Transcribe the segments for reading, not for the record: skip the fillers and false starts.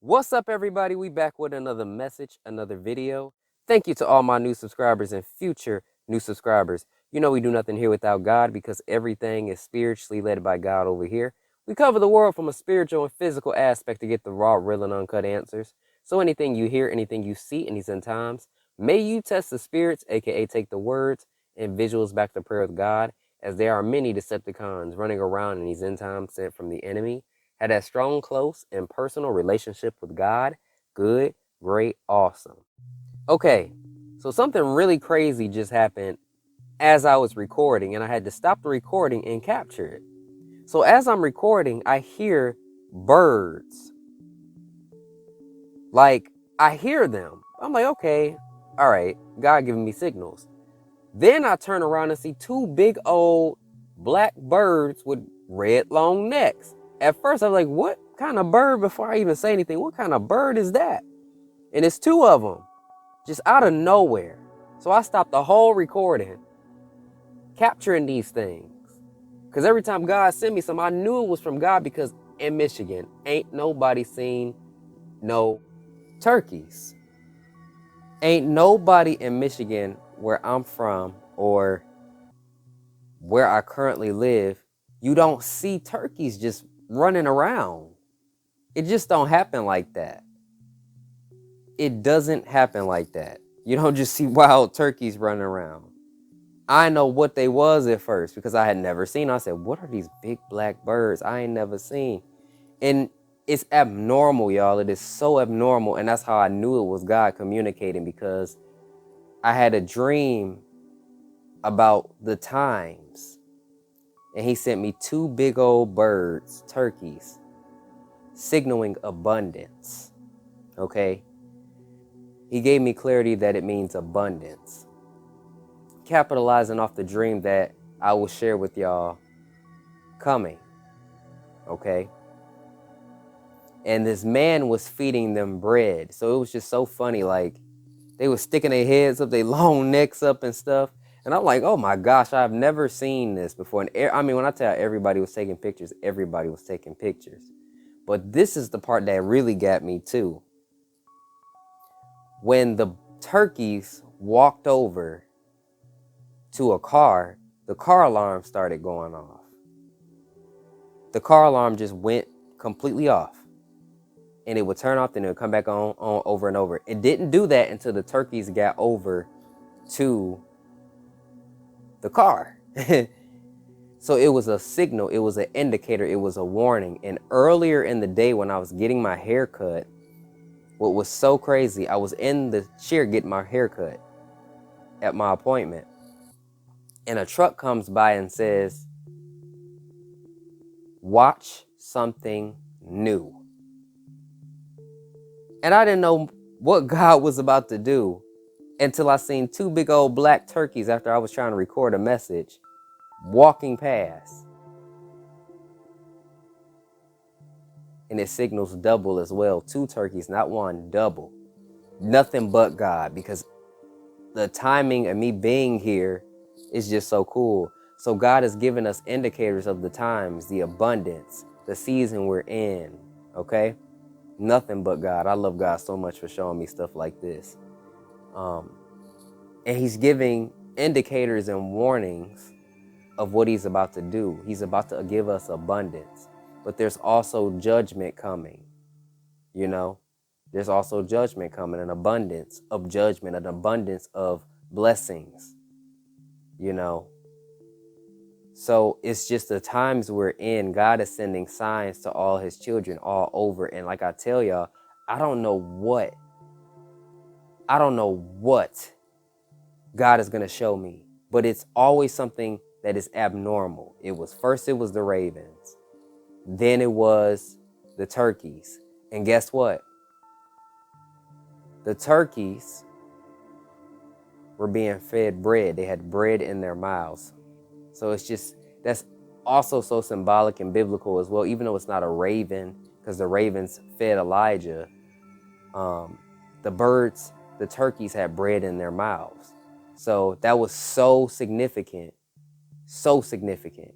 What's up, everybody? We back with another message, another video. Thank you to all my new subscribers and future new subscribers. You know we do nothing here without God because everything is spiritually led by God over here. We cover the world from a spiritual and physical aspect to get the raw, real, and uncut answers. So anything you hear, anything you see in these end times, may you test the spirits, aka take the words and visuals back to prayer with God, as there are many Decepticons running around in these end times sent from the enemy. Had that strong, close, and personal relationship with God. Good, great, awesome. Okay, so something really crazy just happened as I was recording, and I had to stop the recording and capture it. So as I'm recording, I hear birds. Like, I hear them. I'm like, okay, all right, God giving me signals. Then I turn around and see two big old black birds with red long necks. At first I was like, what kind of bird, before I even say anything, what kind of bird is that? And it's two of them, just out of nowhere. So I stopped the whole recording, capturing these things. Because every time God sent me some, I knew it was from God, because in Michigan, ain't nobody seen no turkeys. Ain't nobody in Michigan, where I'm from, or where I currently live, you don't see turkeys just running around. It just don't happen like that. It doesn't happen like that. You don't just see wild turkeys running around. I know what they was at first because I had never seen. I said, what are these big black birds I ain't never seen? And it's abnormal, y'all. It is so abnormal. And that's how I knew it was God communicating, because I had a dream about the times. And he sent me two big old birds, turkeys, signaling abundance. Okay? He gave me clarity that it means abundance. Capitalizing off the dream that I will share with y'all coming. Okay? And this man was feeding them bread. So it was just so funny. Like, they were sticking their heads up, their long necks up and stuff. And I'm like, oh my gosh, I've never seen this before. And I mean, when I tell you everybody was taking pictures, everybody was taking pictures. But this is the part that really got me too. When the turkeys walked over to a car, the car alarm started going off. The car alarm just went completely off. And it would turn off, then it would come back on over and over. It didn't do that until the turkeys got over to the car. So it was a signal, it was an indicator, it was a warning. And earlier in the day when I was getting my hair cut, what was so crazy, I was in the chair getting my hair cut at my appointment. And a truck comes by and says, watch something new. And I didn't know what God was about to do until I seen two big old black turkeys after I was trying to record a message walking past. And it signals double as well. Two turkeys, not one, double. Nothing but God, because the timing of me being here is just so cool. So God has given us indicators of the times, the abundance, the season we're in, okay? Nothing but God. I love God so much for showing me stuff like this. And he's giving indicators and warnings of what he's about to do. He's about to give us abundance. But there's also judgment coming, you know? There's also judgment coming, an abundance of judgment, an abundance of blessings, you know? So it's just the times we're in. God is sending signs to all his children all over. And like I tell y'all, I don't know what God is going to show me, but it's always something that is abnormal. It was the ravens. Then it was the turkeys. And guess what? The turkeys were being fed bread. They had bread in their mouths. So it's just, that's also so symbolic and biblical as well, even though it's not a raven, because the ravens fed Elijah. The turkeys had bread in their mouths. So that was so significant, so significant.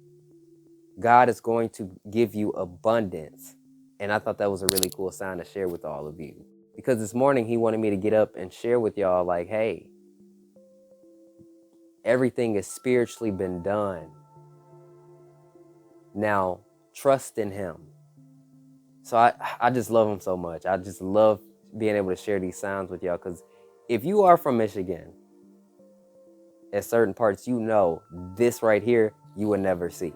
God is going to give you abundance. And I thought that was a really cool sign to share with all of you. Because this morning he wanted me to get up and share with y'all like, hey, everything has spiritually been done. Now, trust in him. So I just love him so much. I just love being able to share these signs with y'all, because if you are from Michigan, at certain parts, you know this right here you would never see.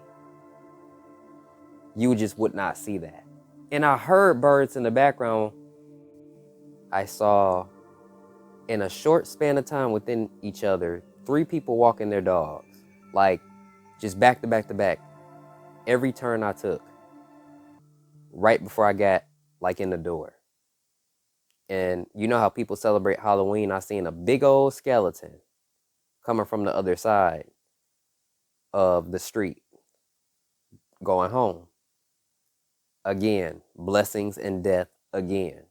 You just would not see that. And I heard birds in the background. I saw, in a short span of time within each other, 3 people walking their dogs, like just back to back to back, every turn I took, right before I got like in the door. And you know how people celebrate Halloween? I seen a big old skeleton coming from the other side of the street going home. Again, blessings and death again.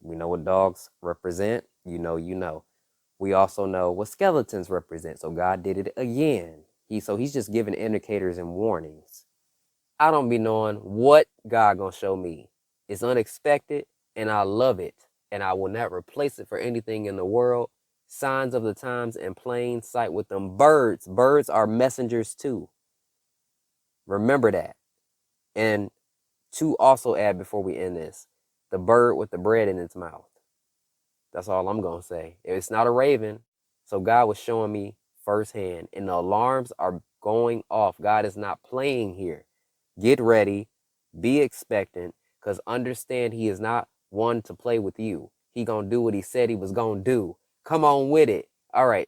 We know what dogs represent. You know. We also know what skeletons represent. So God did it again. He's just giving indicators and warnings. I don't be knowing what God gonna show me. It's unexpected and I love it. And I will not replace it for anything in the world. Signs of the times in plain sight with them birds. Birds are messengers too. Remember that. And to also add before we end this, the bird with the bread in its mouth. That's all I'm going to say. It's not a raven. So God was showing me firsthand, and the alarms are going off. God is not playing here. Get ready. Be expectant, because understand he is not one to play with you. He going to do what he said he was going to do. Come on with it. All right.